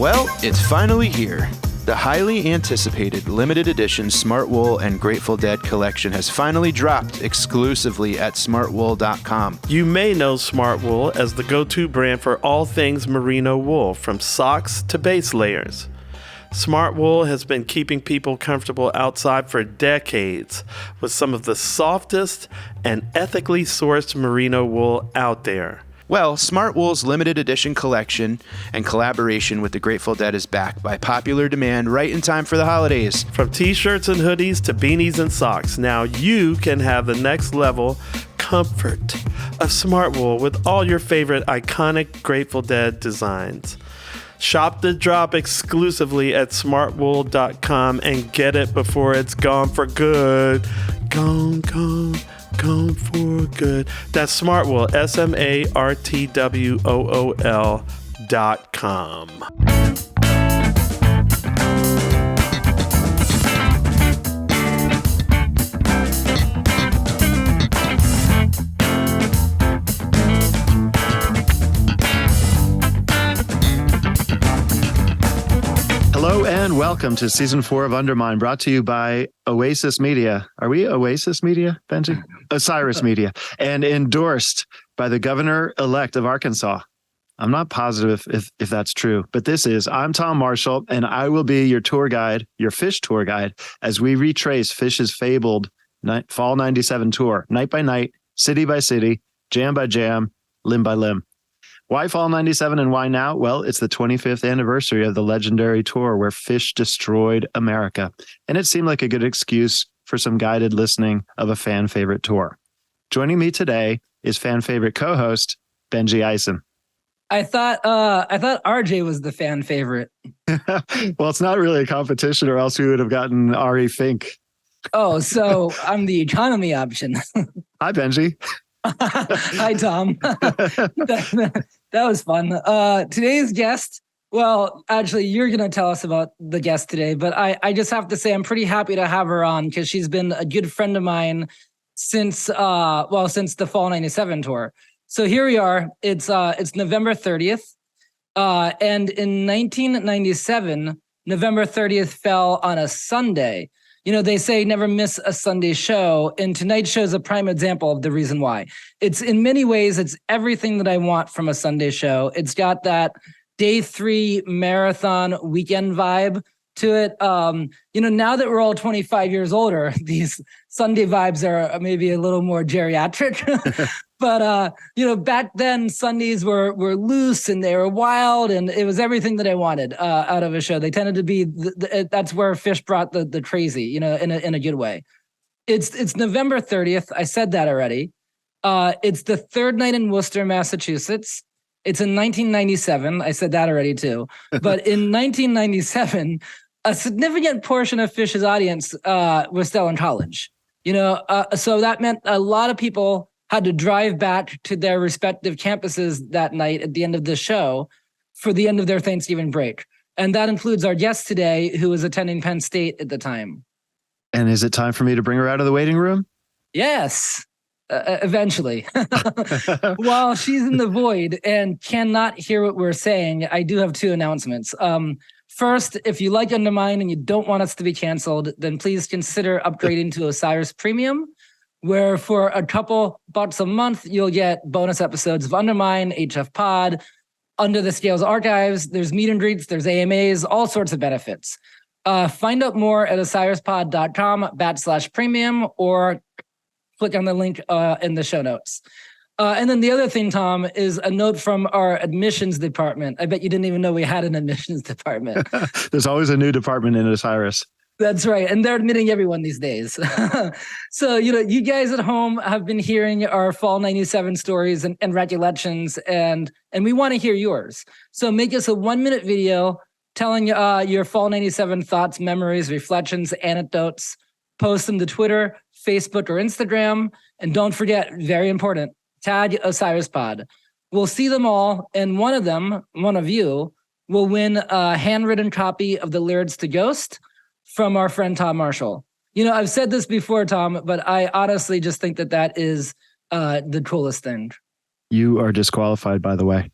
Well, it's finally here. The highly anticipated limited edition Smartwool and Grateful Dead collection has finally dropped exclusively at smartwool.com. You may know Smartwool as the go-to brand for all things merino wool, from socks to base layers. Smartwool has been keeping people comfortable outside for decades with some of the softest and ethically sourced merino wool out there. Well, Smartwool's limited edition collection and collaboration with the Grateful Dead is back by popular demand right in time for the holidays. From t-shirts and hoodies to beanies and socks, now you can have the next level comfort of Smartwool with all your favorite iconic Grateful Dead designs. Shop the drop exclusively at smartwool.com and get it before it's gone for good. Gone for good. That's Smartwool, SMARTWOOL.com. Hello and welcome to Season 4 of Undermine, brought to you by Oasis Media. Are we Oasis Media, Benji? Osiris Media. And endorsed by the governor-elect of Arkansas. I'm not positive if that's true, but I'm Tom Marshall, and I will be your tour guide, your Phish tour guide, as we retrace Phish's fabled Fall 97 tour, night by night, city by city, jam by jam, limb by limb. Why Fall 97 and why now? Well, it's the 25th anniversary of the legendary tour where Phish destroyed America. And it seemed like a good excuse for some guided listening of a fan favorite tour. Joining me today is fan favorite co-host Benji Eisen. I thought RJ was the fan favorite. Well, it's not really a competition, or else we would have gotten Ari Fink. Oh, so I'm the economy option. Hi, Benji. Hi, Tom. That was fun. Today's guest, well, actually, you're going to tell us about the guest today, but I just have to say I'm pretty happy to have her on because she's been a good friend of mine since the Fall 97 tour. So here we are. It's November 30th. And in 1997, November 30th fell on a Sunday. You know, they say never miss a Sunday show, and tonight's show is a prime example of the reason why. It's in many ways, it's everything that I want from a Sunday show. It's got that day 3 marathon weekend vibe to it. Now that we're all 25 years older, these Sunday vibes are maybe a little more geriatric. But, back then Sundays were loose and they were wild, and it was everything that I wanted out of a show. They tended to be, that's where Phish brought the crazy, in a good way. It's November 30th. I said that already. It's the third night in Worcester, Massachusetts. It's in 1997. I said that already too. But in 1997, a significant portion of Phish's audience was still in college. So that meant a lot of people had to drive back to their respective campuses that night at the end of the show for the end of their Thanksgiving break. And that includes our guest today, who was attending Penn State at the time. And is it time for me to bring her out of the waiting room? Yes, eventually. While she's in the void and cannot hear what we're saying, I do have 2 announcements. First, if you like Undermine and you don't want us to be canceled, then please consider upgrading to Osiris Premium, where for a couple bucks a month, you'll get bonus episodes of Undermine, HF Pod, Under the Scales archives. There's meet and greets, there's AMAs, all sorts of benefits. Find out more at osirispod.com/premium or click on the link in the show notes. And then the other thing, Tom, is a note from our admissions department. I bet you didn't even know we had an admissions department. There's always a new department in Osiris. That's right. And they're admitting everyone these days. So, you guys at home have been hearing our Fall 97 stories and recollections, and we want to hear yours. So make us a 1-minute video telling your Fall 97 thoughts, memories, reflections, anecdotes. Post them to Twitter, Facebook, or Instagram. And don't forget, very important, tag OsirisPod. We'll see them all, and one of you, will win a handwritten copy of the lyrics to Ghost from our friend Tom Marshall. I've said this before, Tom, but I honestly just think that is the coolest thing. You are disqualified, by the way.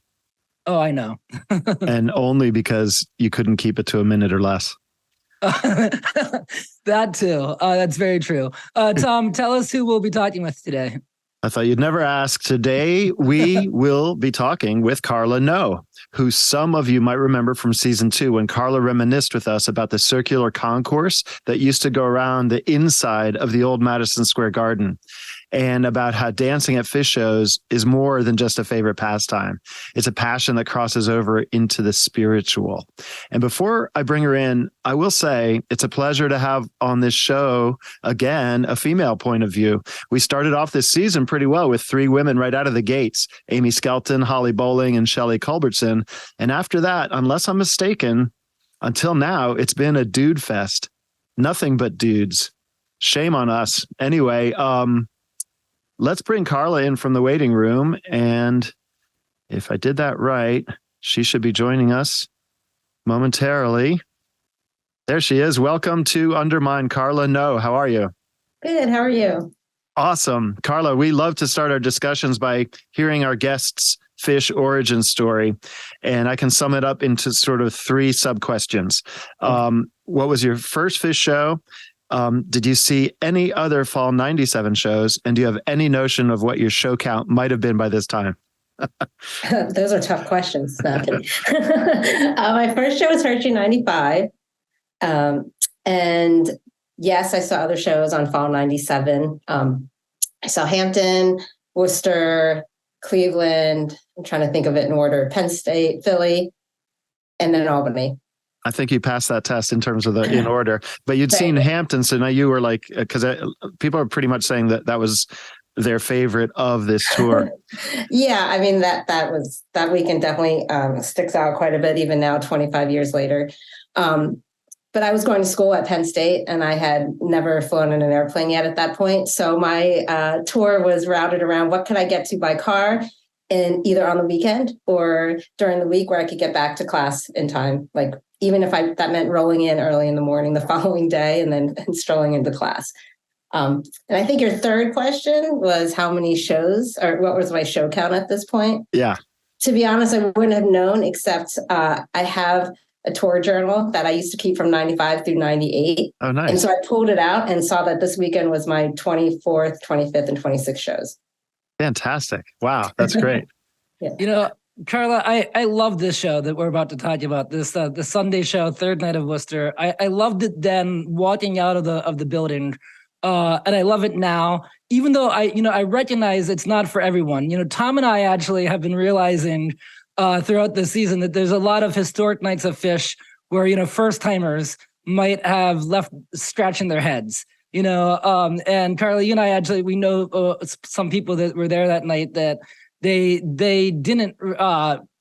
Oh, I know. And only because you couldn't keep it to a minute or less. That too. That's very true. Tom, tell us who we'll be talking with today. I thought you'd never ask. Today, we will be talking with Carla Ngo, who some of you might remember from season 2 when Carla reminisced with us about the circular concourse that used to go around the inside of the old Madison Square Garden, and about how dancing at Phish shows is more than just a favorite pastime. It's a passion that crosses over into the spiritual. And before I bring her in, I will say it's a pleasure to have on this show, again, a female point of view. We started off this season pretty well with 3 women right out of the gates: Amy Skelton, Holly Bowling, and Shelley Culbertson. And after that, unless I'm mistaken, until now, it's been a dude fest. Nothing but dudes. Shame on us. Anyway, let's bring Carla in from the waiting room. And if I did that right, she should be joining us momentarily. There she is. Welcome to Undermine, Carla Ngo. How are you? Good. How are you? Awesome. Carla, we love to start our discussions by hearing our guests' Phish origin story. And I can sum it up into sort of 3 sub-questions. What was your first Phish show? Did you see any other fall 97 shows? And do you have any notion of what your show count might have been by this time? Those are tough questions. No, I'm kidding. My first show was Hershey 95. And yes, I saw other shows on fall 97. I saw Hampton, Worcester, Cleveland. I'm trying to think of it in order. Penn State, Philly, and then Albany. I think you passed that test in terms of the in order, but you'd seen Hampton. So now you were like, because people are pretty much saying that that was their favorite of this tour. Yeah. I mean, that weekend definitely sticks out quite a bit, even now, 25 years later. But I was going to school at Penn State and I had never flown in an airplane yet at that point. So my tour was routed around what could I get to by car, and either on the weekend or during the week where I could get back to class in time. Like, even if that meant rolling in early in the morning the following day and then strolling into class. And I think your third question was how many shows, or what was my show count at this point? Yeah. To be honest, I wouldn't have known, except I have a tour journal that I used to keep from 95 through 98. Oh, nice. And so I pulled it out and saw that this weekend was my 24th, 25th, and 26th shows. Fantastic. Wow. That's great. Yeah. You know, Carla, I love this show that we're about to talk about. This the Sunday show, third night of Worcester. I loved it then, walking out of the building, and I love it now. Even though I recognize it's not for everyone. You know, Tom and I actually have been realizing throughout the season that there's a lot of historic nights of Phish where first timers might have left scratching their heads. And Carla, you and I actually we know some people that were there that night that. They didn't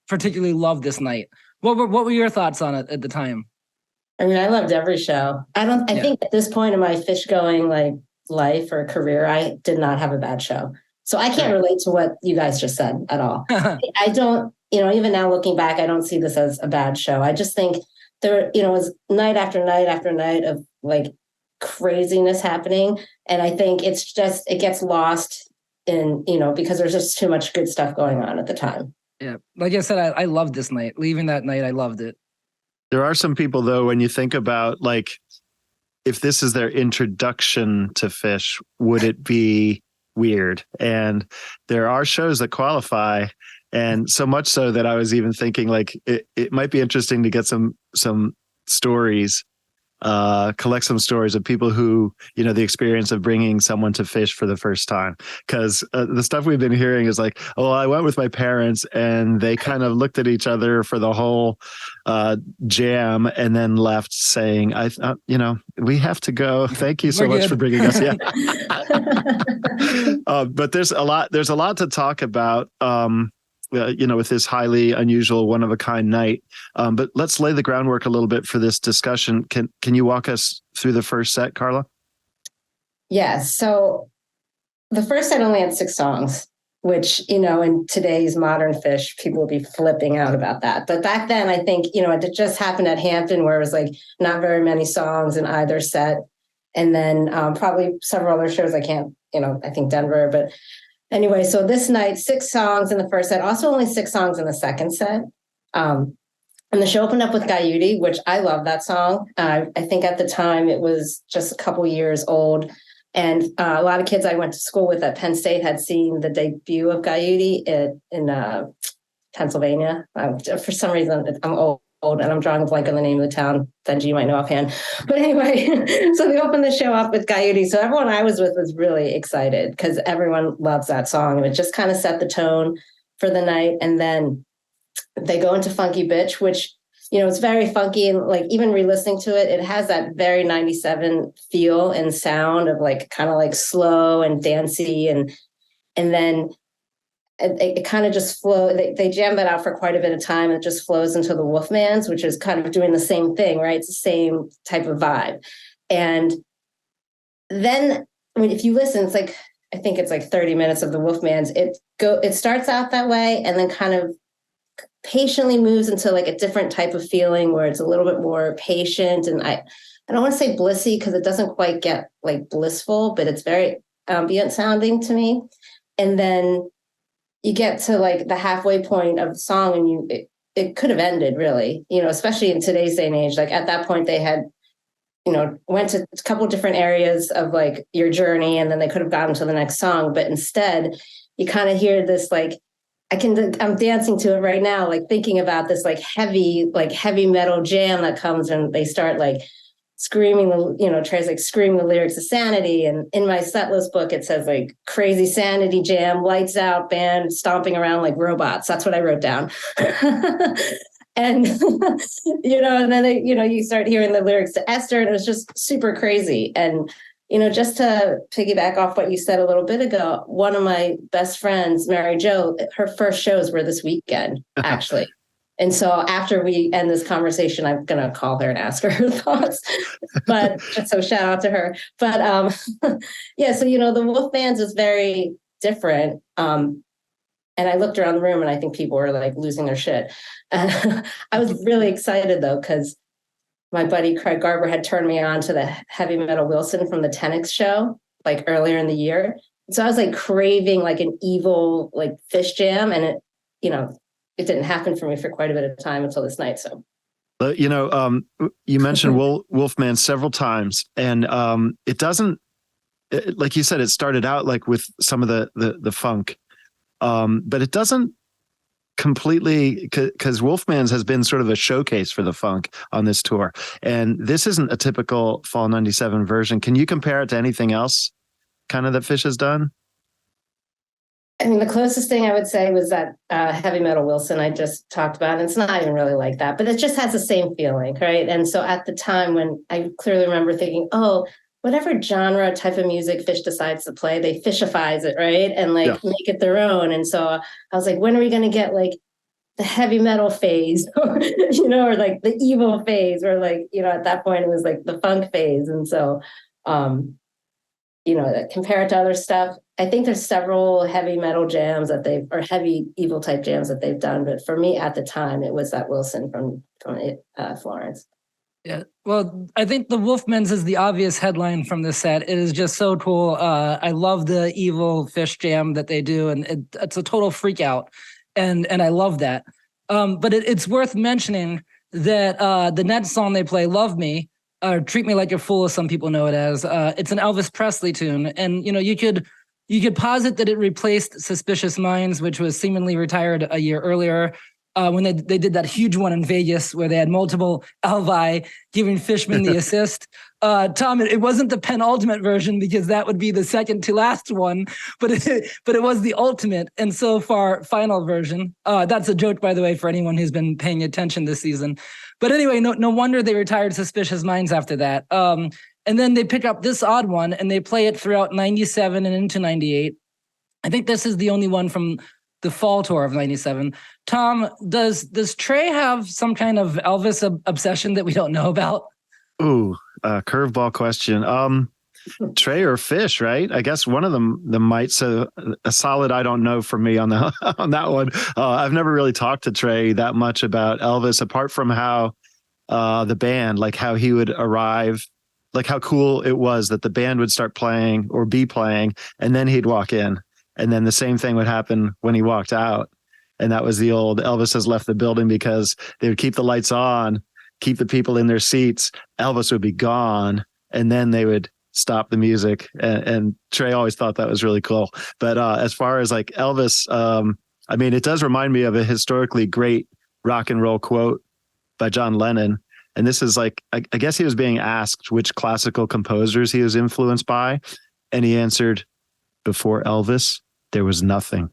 particularly love this night. What were your thoughts on it at the time? I mean, I loved every show. I think at this point in my Phish going life or career, I did not have a bad show. So I can't relate to what you guys just said at all. I don't, even now looking back, I don't see this as a bad show. I just think there, was night after night after night of craziness happening. And I think it gets lost in, because there's just too much good stuff going on at the time. Yeah. Like I said, I loved this night. Leaving that night, I loved it. There are some people, though, when you think about, if this is their introduction to Phish, would it be weird? And there are shows that qualify. And so much so that I was even thinking, it might be interesting to get some stories, collect some stories of people who, the experience of bringing someone to Phish for the first time. Because the stuff we've been hearing is I went with my parents and they kind of looked at each other for the whole jam and then left saying, we have to go. Thank you so much for bringing us. Yeah. But there's a lot to talk about. With this highly unusual, one-of-a-kind night. But let's lay the groundwork a little bit for this discussion. Can you walk us through the first set, Carla? Yes. So the first set only had 6 songs, which, in today's modern Phish, people will be flipping out about that. But back then, I think, it just happened at Hampton where it was not very many songs in either set. And then probably several other shows. I think Denver, but anyway, so this night, 6 songs in the first set, also only 6 songs in the second set. And the show opened up with Gaiuti, which I love that song. I think at the time it was just a couple years old. And a lot of kids I went to school with at Penn State had seen the debut of Gaiuti in Pennsylvania. For some reason, I'm old and I'm drawing a blank on the name of the town. Benji, you might know offhand. But anyway, so they opened the show up with Gaiuti. So everyone I was with was really excited because everyone loves that song. And it just kind of set the tone for the night. And then they go into Funky Bitch, which, it's very funky. And like even re-listening to it, it has that very 97 feel and sound of like kind of like slow and dancey. And then it kind of just flow. They jam that out for quite a bit of time. It just flows into the Wolfmans, which is kind of doing the same thing, right? It's the same type of vibe. And then, if you listen, it's like, I think it's like 30 minutes of the Wolfmans. It starts out that way and then kind of patiently moves into like a different type of feeling where it's a little bit more patient. And I don't want to say blissy because it doesn't quite get like blissful, but it's very ambient sounding to me. And then you get to like the halfway point of the song and it could have ended really, especially in today's day and age. Like at that point they had, went to a couple different areas of like your journey and then they could have gotten to the next song. But instead you kind of hear this, like, I'm dancing to it right now, like thinking about this like heavy metal jam that comes and they start like screaming, tries like screaming the lyrics of Sanity. And in my setlist book, it says like crazy Sanity jam, lights out, band stomping around like robots. That's what I wrote down. And, and then, you start hearing the lyrics to Esther and it was just super crazy. And, just to piggyback off what you said a little bit ago, one of my best friends, Mary Jo, her first shows were this weekend, actually. And so after we end this conversation, I'm going to call her and ask her thoughts. But so shout out to her. But yeah, so, the Wolfmans is very different. And I looked around the room and I think people were like losing their shit. I was really excited though, because my buddy Craig Garber had turned me on to the Heavy Metal Wilson from the Tenix show, like earlier in the year. So I was like craving like an evil like Phish jam. And it, it didn't happen for me for quite a bit of time until this night. So, you mentioned Wolfman several times, and it doesn't, like you said, it started out like with some of the funk, but it doesn't completely, because Wolfman's has been sort of a showcase for the funk on this tour, and this isn't a typical Fall 97 version. Can you compare it to anything else kind of that Phish has done? I mean, the closest thing I would say was that Heavy Metal Wilson I just talked about. And it's not even really like that, but it just has the same feeling, right? And so at the time when I clearly remember thinking, oh, whatever genre type of music Phish decides to play, they Fishifies it, right? And like make it their own. And so I was like, when are we going to get like the heavy metal phase, or like the evil phase, or like, at that point it was like the funk phase. And so, compared to other stuff, I think there's several heavy metal jams or heavy evil type jams that they've done. But for me at the time, it was that Wilson from Florence. Yeah, well, I think the Wolfmans is the obvious headline from this set. It is just so cool. I love the evil Phish jam that they do, and it's a total freak out, and I love that. But it's worth mentioning that the next song they play, "Love Me," or "Treat Me Like You're Fool," as some people know it as, it's an Elvis Presley tune, and you could posit that it replaced "Suspicious Minds," which was seemingly retired a year earlier. When they did that huge one in Vegas where they had multiple Alvi giving Fishman the assist. Tom, it wasn't the penultimate version because that would be the second to last one, but it was the ultimate and so far final version. That's a joke, by the way, for anyone who's been paying attention this season. But anyway, no wonder they retired Suspicious Minds after that. And then they pick up this odd one and they play it throughout 97 and into 98. I think this is the only one from the fall tour of 97. Tom, does Trey have some kind of Elvis obsession that we don't know about? Ooh, curveball question. Trey or Phish, right? I guess one of them might. So a solid I don't know for me on that one. I've never really talked to Trey that much about Elvis, apart from how the band, like how he would arrive, like how cool it was that the band would start playing or be playing, and then he'd walk in. And then the same thing would happen when he walked out. And that was the old Elvis has left the building, because they would keep the lights on, keep the people in their seats. Elvis would be gone, and then they would stop the music. And Trey always thought that was really cool. But as far as like Elvis, I mean, it does remind me of a historically great rock and roll quote by John Lennon. And this is like, I guess he was being asked which classical composers he was influenced by. And he answered, before Elvis, there was nothing.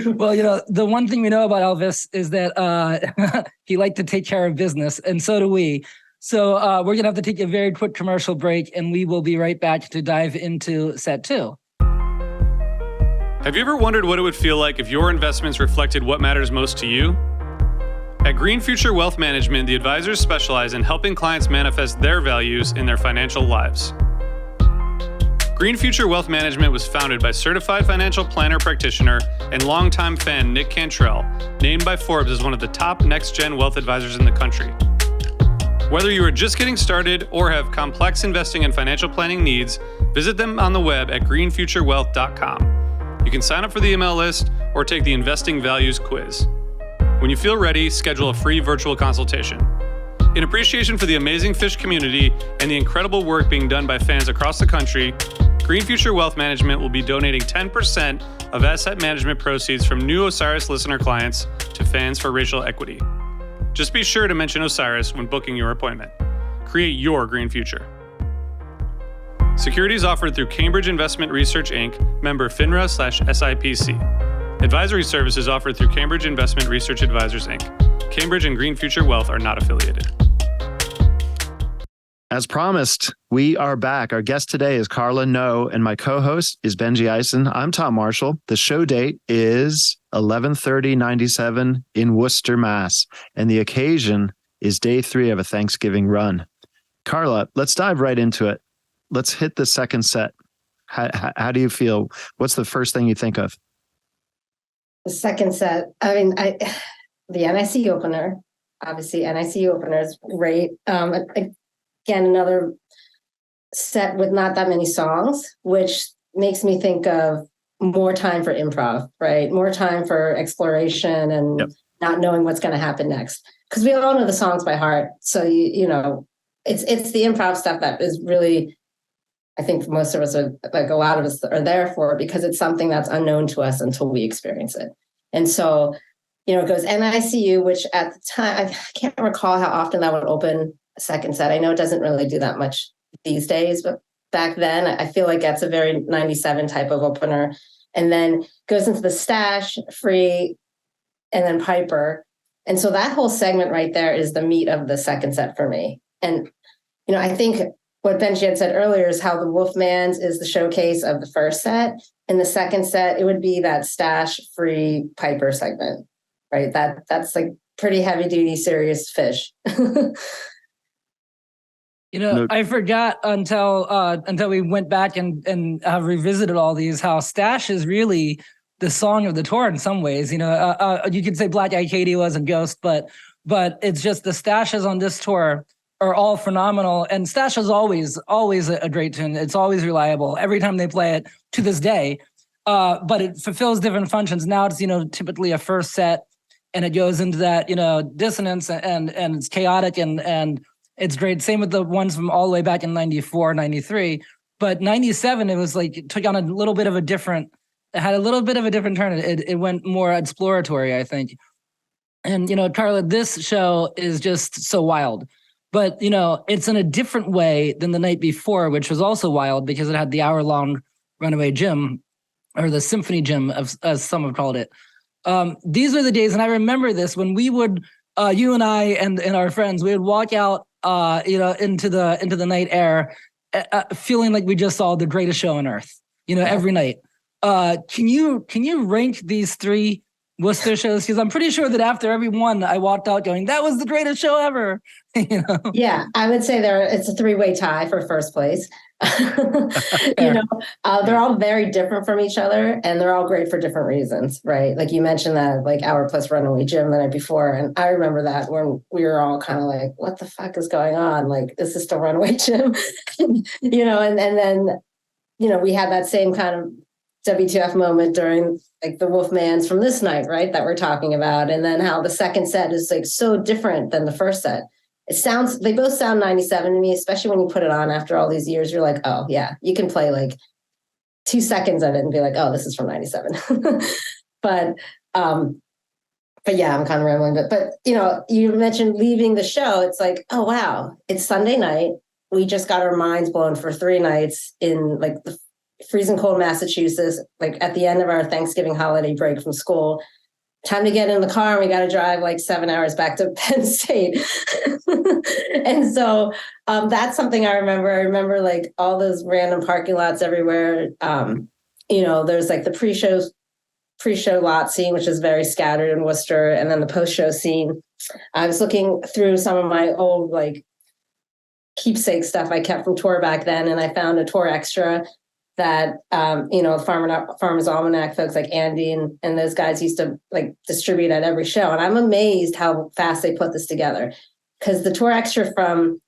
Well, the one thing we know about Elvis is that he liked to take care of business, and so do we. So we're going to have to take a very quick commercial break, and we will be right back to dive into set 2. Have you ever wondered what it would feel like if your investments reflected what matters most to you? At Green Future Wealth Management, the advisors specialize in helping clients manifest their values in their financial lives. Green Future Wealth Management was founded by certified financial planner practitioner and longtime fan Nick Cantrell, named by Forbes as one of the top next-gen wealth advisors in the country. Whether you are just getting started or have complex investing and financial planning needs, visit them on the web at greenfuturewealth.com. You can sign up for the email list or take the Investing Values quiz. When you feel ready, schedule a free virtual consultation. In appreciation for the amazing Phish community and the incredible work being done by fans across the country, Green Future Wealth Management will be donating 10% of asset management proceeds from new Osiris listener clients to Fans for Racial Equity. Just be sure to mention Osiris when booking your appointment. Create your green future. Securities offered through Cambridge Investment Research Inc., member FINRA/SIPC. Advisory services offered through Cambridge Investment Research Advisors Inc. Cambridge and Green Future Wealth are not affiliated. As promised, we are back. Our guest today is Carla Ngo, and my co-host is Benji Eisen. I'm Tom Marshall. The show date is 11/30/97 in Worcester, Mass. And the occasion is day 3 of a Thanksgiving run. Carla, let's dive right into it. Let's hit the second set. How do you feel? What's the first thing you think of? The second set, I mean, the NIC opener, obviously NIC opener is great. Again, another set with not that many songs, which makes me think of more time for improv, right? More time for exploration and not knowing what's going to happen next. Because we all know the songs by heart. So, you know, it's the improv stuff that is really, I think most of us are, like a lot of us are there for, because it's something that's unknown to us until we experience it. And so, you know, it goes NICU, which at the time, I can't recall how often that would open a second set. I know it doesn't really do that much these days, but back then I feel like that's a very 97 type of opener. And then goes into the Stash, Free, and then Piper. And so that whole segment right there is the meat of the second set for me. And, you know, I think what Benji had said earlier is how the Wolfman's is the showcase of the first set. In the second set, it would be that Stash, Free, Piper segment, right? That's like pretty heavy duty, serious Phish. You know, I forgot until we went back and revisited all these, how Stash is really the song of the tour in some ways. You know, you could say Black Eyed Katie was and Ghost, but it's just the Stashes on this tour are all phenomenal. And Stash is always a great tune. It's always reliable every time they play it to this day. But it fulfills different functions. Now it's, you know, typically a first set, and it goes into that, you know, dissonance and it's chaotic and it's great. Same with the ones from all the way back in 94, 93. But 97, it was like, it took on a little bit of a different, it had a little bit of a different turn. It went more exploratory, I think. And, you know, Carla, this show is just so wild. But, you know, it's in a different way than the night before, which was also wild because it had the hour-long Runaway Gym, or the Symphony Gym, as some have called it. These are the days, and I remember this, when we would, you and I and our friends, we would walk out, you know, into the night air, feeling like we just saw the greatest show on earth, you know, every night. Can you rank these 3 Worcester shows? Because I'm pretty sure that after every one, I walked out going, that was the greatest show ever. You know? Yeah, I would say it's a 3-way tie for first place. You know, they're all very different from each other, and they're all great for different reasons, right? Like you mentioned that, like Hour Plus Runaway Gym the night before, and I remember that when we were all kind of like, what the fuck is going on? Like, is this still Runaway Gym? You know, and then, you know, we had that same kind of WTF moment during like the Wolfmans from this night, right? That we're talking about. And then how the second set is like so different than the first set. They both sound 97 to me, especially when you put it on after all these years. You're like, oh yeah, you can play like 2 seconds of it and be like, oh, this is from 97. But yeah, I'm kind of rambling. But you mentioned leaving the show. It's like, oh wow, it's Sunday night. We just got our minds blown for 3 nights in like the freezing cold Massachusetts, like at the end of our Thanksgiving holiday break from school. Time to get in the car and we got to drive like 7 hours back to Penn State. And so that's something I remember. I remember like all those random parking lots everywhere. There's like the pre-show lot scene, which is very scattered in Worcester. And then the post-show scene. I was looking through some of my old like keepsake stuff I kept from tour back then. And I found a tour extra that, Farmer's Almanac folks like Andy and those guys used to like distribute at every show. And I'm amazed how fast they put this together, because the tour extra from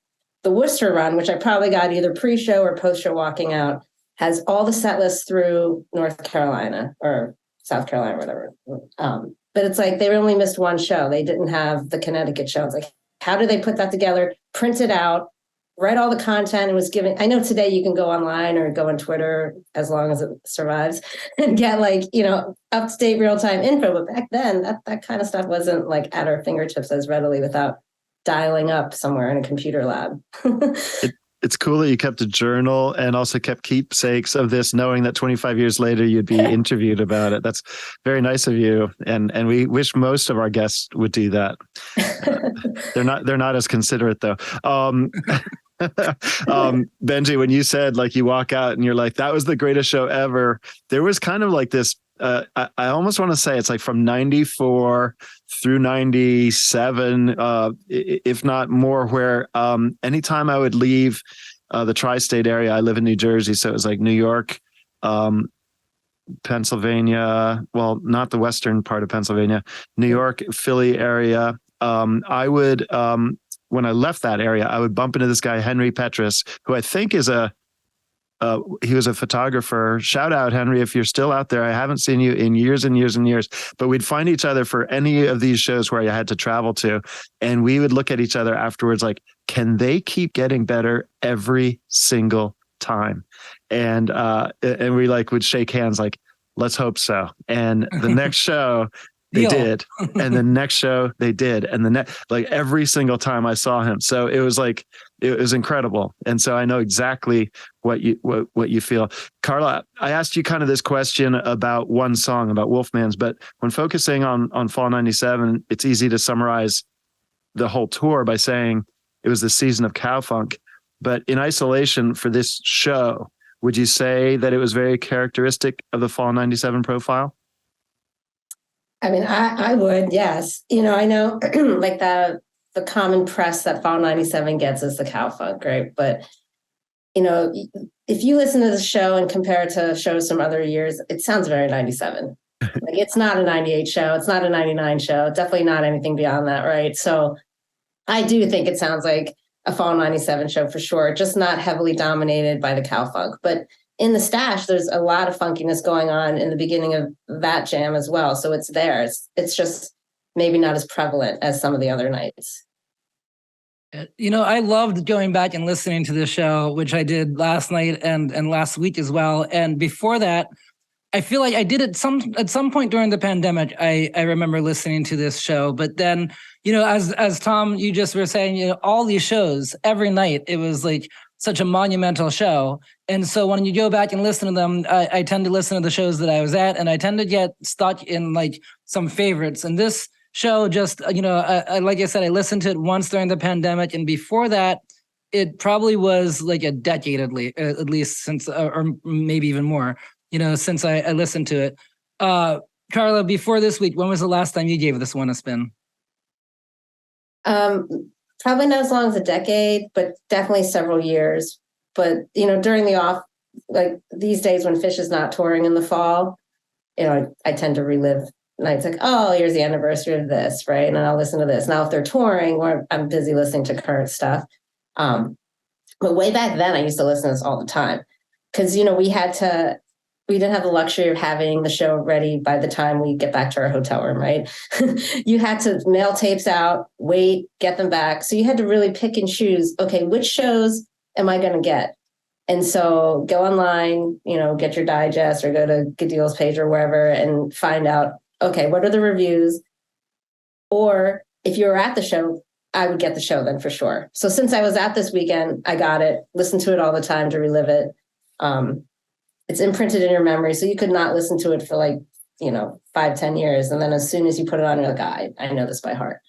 the Worcester run, which I probably got either pre-show or post-show walking out, has all the set lists through North Carolina or South Carolina, whatever. But it's like they only missed one show. They didn't have the Connecticut show. It's like, how do they put that together, print it out, write all the content? It was given. I know today you can go online or go on Twitter, as long as it survives, and get like, up-to-date real-time info. But back then, that kind of stuff wasn't like at our fingertips as readily without dialing up somewhere in a computer lab. It's cool that you kept a journal and also kept keepsakes of this, knowing that 25 years later you'd be interviewed about it. That's very nice of you, and we wish most of our guests would do that. They're not as considerate though. Benji, when you said like you walk out and you're like, that was the greatest show ever, there was kind of like this. I almost want to say it's like from 94 through 97, if not more, where anytime I would leave the tri-state area, I live in New Jersey, so it was like New York, Pennsylvania, well, not the western part of Pennsylvania, New York, Philly area. I would, when I left that area, I would bump into this guy, Henry Petrus, who I think is he was a photographer. Shout out, Henry, if you're still out there. I haven't seen you in years and years and years, but we'd find each other for any of these shows where I had to travel to. And we would look at each other afterwards like, can they keep getting better every single time? And we like would shake hands like, let's hope so. And the next show, they did. And the next show they did. And like every single time I saw him. So it was like, it was incredible. And so I know exactly what you feel. Carla, I asked you kind of this question about one song, about Wolfman's, but when focusing on Fall 97, it's easy to summarize the whole tour by saying it was the season of cowfunk. But in isolation for this show, would you say that it was very characteristic of the Fall 97 profile? I mean, I would, yes. I know like the common press that Fall 97 gets is the cowfunk, right? But, if you listen to the show and compare it to shows from other years, it sounds very 97. Like it's not a 98 show. It's not a 99 show. Definitely not anything beyond that, right? So I do think it sounds like a Fall 97 show for sure, just not heavily dominated by the cowfunk. But in the stash, there's a lot of funkiness going on in the beginning of that jam as well. So it's there. It's just maybe not as prevalent as some of the other nights. I loved going back and listening to the show, which I did last night and last week as well. And before that, I feel like I did it at some point during the pandemic. I remember listening to this show, but then, as Tom, you just were saying, all these shows every night, it was like such a monumental show. And so when you go back and listen to them, I tend to listen to the shows that I was at, and I tend to get stuck in like some favorites. And this show just, like I said, I listened to it once during the pandemic. And before that, it probably was like a decade at least since, or maybe even more, since I listened to it. Carla, before this week, when was the last time you gave this one a spin? Probably not as long as a decade, but definitely several years. But, during the off, like these days when Phish is not touring in the fall, I tend to relive nights like, oh, here's the anniversary of this, right? And I'll listen to this. Now, if they're touring, I'm busy listening to current stuff. But way back then, I used to listen to this all the time because, we had to we didn't have the luxury of having the show ready by the time we get back to our hotel room, right? You had to mail tapes out, wait, get them back. So you had to really pick and choose, okay, which shows am I going to get? And so go online, get your digest or go to Gadil's page or wherever and find out, okay, what are the reviews? Or if you were at the show, I would get the show then for sure. So since I was at this weekend, I got it, listened to it all the time to relive it. It's imprinted in your memory. So you could not listen to it for 5-10 years. And then as soon as you put it on, you're like, I know this by heart.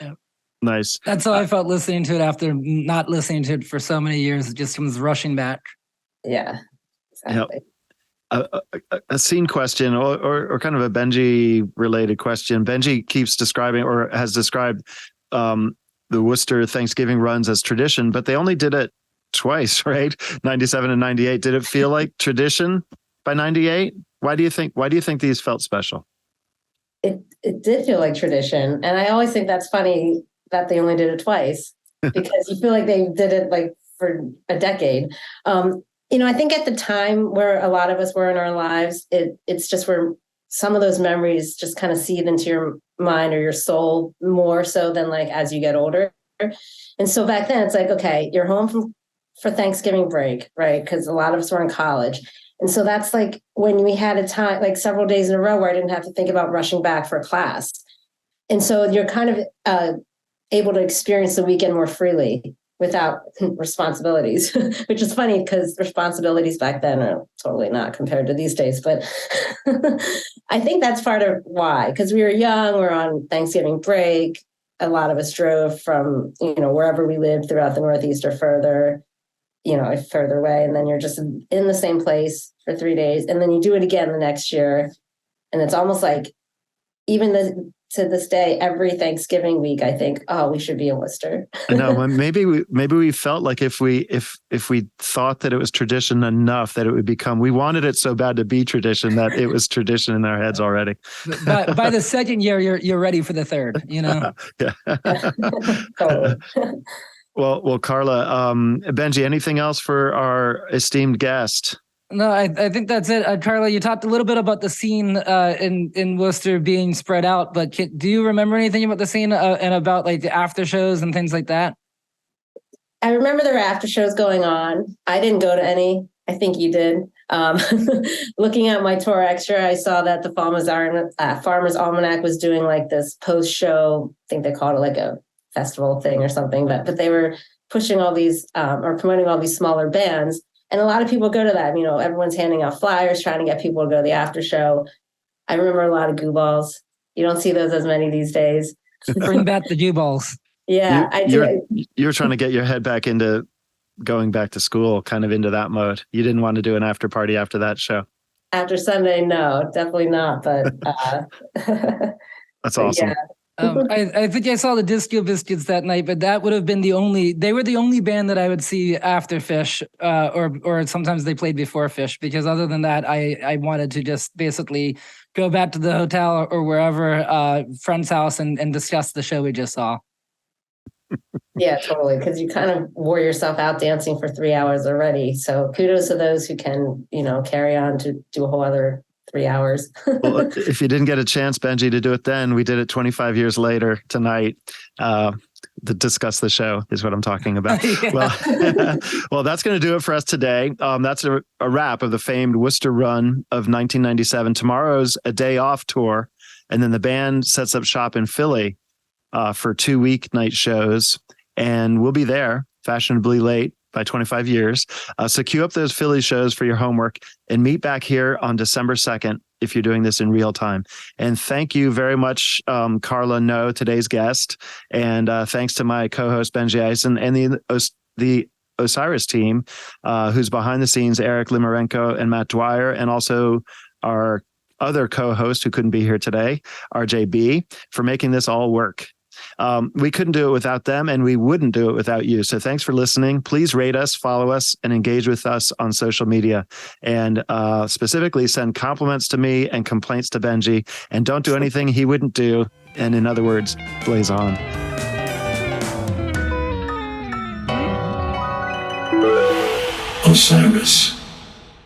Yeah. Nice. That's how I felt listening to it after not listening to it for so many years. It just comes rushing back. Yeah, exactly. Yep. A scene question or kind of a Benji related question. Benji keeps describing or has described the Worcester Thanksgiving runs as tradition, but they only did it twice, right? 97 and 98. Did it feel like tradition by 98? Why do you think these felt special? It did feel like tradition. And I always think that's funny that they only did it twice because you feel like they did it for a decade. I think at the time where a lot of us were in our lives, it's just where some of those memories just kind of seep into your mind or your soul more so than as you get older. And so back then it's like, okay, you're home for Thanksgiving break, right? Because a lot of us were in college. And so that's when we had a time, several days in a row where I didn't have to think about rushing back for class. And so you're kind of able to experience the weekend more freely without responsibilities, which is funny because responsibilities back then are totally not compared to these days. But I think that's part of why, because we were young, we're on Thanksgiving break. A lot of us drove from, wherever we lived throughout the Northeast or further, further away. And then you're just in the same place for 3 days. And then you do it again the next year. And it's almost like even to this day, every Thanksgiving week, I think, oh, we should be in Worcester. No, maybe we felt like if we thought that it was tradition enough that it would become, we wanted it so bad to be tradition that it was tradition in our heads already. By the second year, you're ready for the third. Yeah. Totally. Well, Carla, Benji, anything else for our esteemed guest? No, I think that's it. Carla, you talked a little bit about the scene in Worcester being spread out, but do you remember anything about the scene and about the after shows and things like that? I remember there were after shows going on. I didn't go to any. I think you did. Looking at my tour extra, I saw that the Farmer's Almanac was doing this post-show, I think they called it a festival thing or something, but they were pushing all these or promoting all these smaller bands. And a lot of people go to that. Everyone's handing out flyers, trying to get people to go to the after show. I remember a lot of goo balls. You don't see those as many these days. Bring back the goo balls. Yeah, I do. You're trying to get your head back into going back to school, kind of into that mode. You didn't want to do an after party after that show. After Sunday, no, definitely not. But that's awesome. Yeah. I think I saw the Disco Biscuits that night, but that would have been they were the only band that I would see after Phish, or sometimes they played before Phish, because other than that, I wanted to just basically go back to the hotel or wherever, friend's house and discuss the show we just saw. Yeah, totally. Because you kind of wore yourself out dancing for 3 hours already. So kudos to those who can, carry on to do a whole other 3 hours. Well, if you didn't get a chance, Benji, to do it then, we did it 25 years later tonight to discuss the show is what I'm talking about. Yeah. Well, that's going to do it for us today. That's a wrap of the famed Worcester run of 1997. Tomorrow's a day off tour, and then the band sets up shop in Philly for 2 weeknight shows, and we'll be there fashionably late by 25 years. So queue up those Philly shows for your homework and meet back here on December 2nd if you're doing this in real time. And thank you very much, Carla Ngo, today's guest. And thanks to my co-host, Benji Eisen, and the Osiris team, who's behind the scenes, Eric Limarenko and Matt Dwyer, and also our other co-host who couldn't be here today, RJB, for making this all work. We couldn't do it without them, and we wouldn't do it without you. So thanks for listening. Please rate us, follow us, and engage with us on social media. And specifically send compliments to me and complaints to Benji. And don't do anything he wouldn't do. And in other words, blaze on. Osiris.